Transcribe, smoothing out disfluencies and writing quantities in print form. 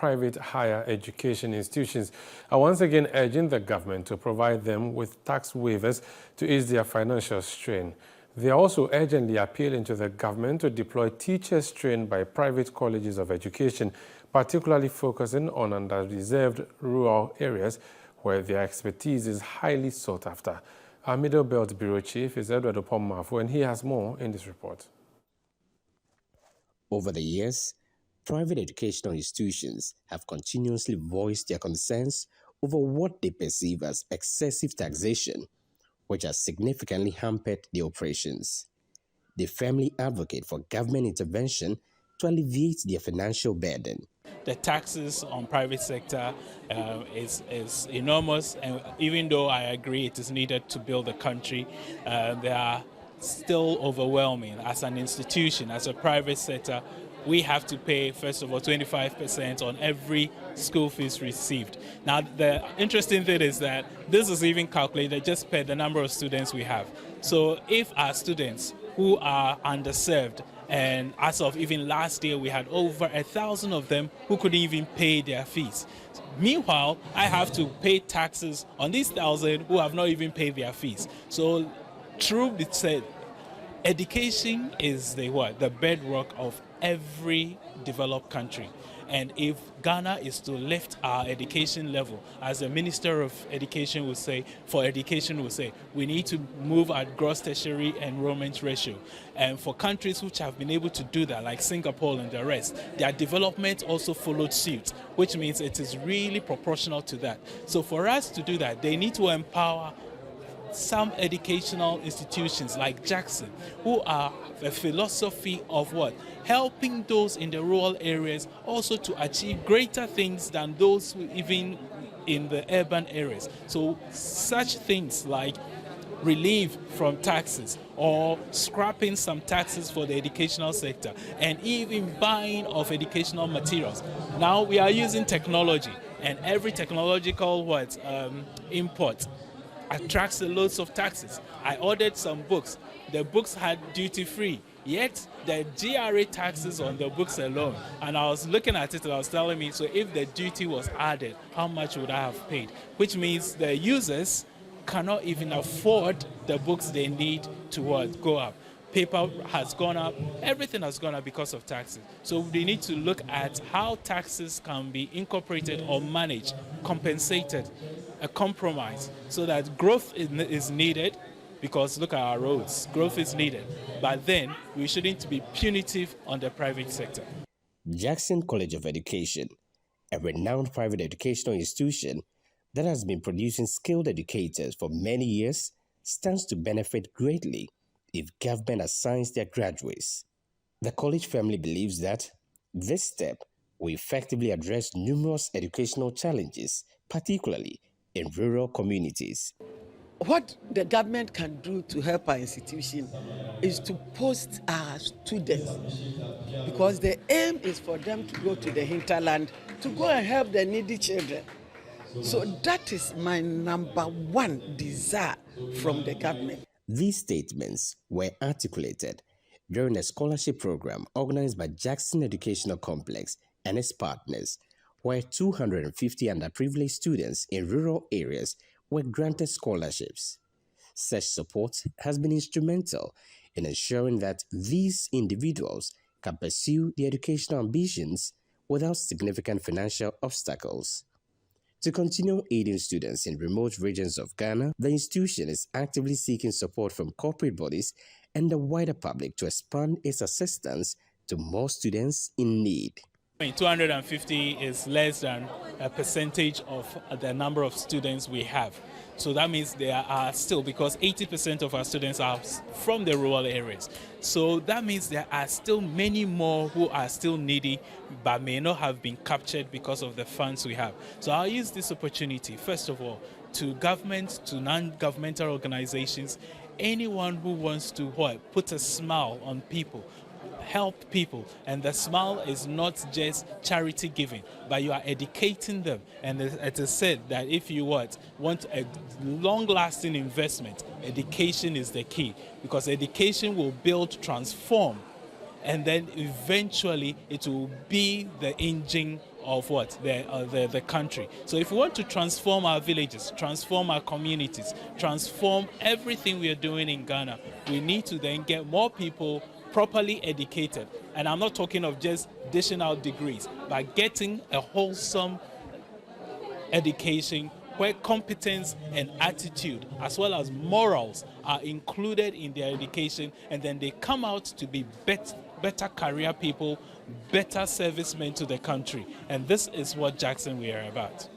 private higher education institutions are once again urging the government to provide them with tax waivers to ease their financial strain. They are also urgently appealing to the government to deploy teachers trained by private colleges of education, particularly focusing on under-reserved rural areas where their expertise is highly sought after. Our Middle Belt Bureau Chief is Edward Opomafo, and he has more in this report. Over the years, private educational institutions have continuously voiced their concerns over what they perceive as excessive taxation, which has significantly hampered their operations. They firmly advocate for government intervention to alleviate their financial burden. The taxes on private sector is enormous, and even though I agree it is needed to build a country, they are still overwhelming. As an institution, as a private sector, we have to pay, first of all, 25% on every school fees received. Now, the interesting thing is that this is even calculated just per the number of students we have. So if our students who are underserved, and as of even last year, we had over 1,000 of them who couldn't even pay their fees. Meanwhile, I have to pay taxes on these 1,000 who have not even paid their fees. So, truth be said, education is the bedrock of every developed country. And if Ghana is to lift our education level, as the Minister of Education would say, we need to move at gross tertiary enrollment ratio. And for countries which have been able to do that, like Singapore and the rest, their development also followed suit, which means it is really proportional to that. So for us to do that, they need to empower some educational institutions like Jackson, who are a philosophy of helping those in the rural areas also to achieve greater things than those who even in the urban areas. So such things like relief from taxes or scrapping some taxes for the educational sector and even buying of educational materials. Now we are using technology, and every technological import attracts loads of taxes. I ordered some books. The books had duty-free, yet the GRA taxes on the books alone. And I was looking at it and I was telling me, so if the duty was added, how much would I have paid? Which means the users cannot even afford the books they need to go up. Paper has gone up, everything has gone up because of taxes. So they need to look at how taxes can be incorporated or managed, compensated, a compromise, so that growth is needed, because look at our roads, growth is needed. But then we shouldn't be punitive on the private sector. Jackson College of Education, a renowned private educational institution that has been producing skilled educators for many years, stands to benefit greatly if government assigns their graduates. The college firmly believes that this step will effectively address numerous educational challenges, particularly in rural communities. What the government can do to help our institution is to post our students, because the aim is for them to go to the hinterland to go and help the needy children. So that is my number one desire from the government. These statements were articulated during a scholarship program organized by Jackson Educational Complex and its partners, where 250 underprivileged students in rural areas were granted scholarships. Such support has been instrumental in ensuring that these individuals can pursue their educational ambitions without significant financial obstacles. To continue aiding students in remote regions of Ghana, the institution is actively seeking support from corporate bodies and the wider public to expand its assistance to more students in need. 250 is less than a percentage of the number of students we have. So that means there are still, because 80% of our students are from the rural areas. So that means there are still many more who are still needy but may not have been captured because of the funds we have. So I'll use this opportunity, first of all, to government, to non-governmental organizations, anyone who wants to put a smile on people, help people. And the smile is not just charity giving, but you are educating them. And it is said that if you want a long-lasting investment, education is the key, because education will transform, and then eventually it will be the engine of what? The country. So if we want to transform our villages, transform our communities, transform everything we are doing in Ghana, we need to then get more people properly educated. And I'm not talking of just dishing out degrees, but getting a wholesome education where competence and attitude as well as morals are included in their education, and then they come out to be better career people, better servicemen to the country. And this is what Jackson we are about.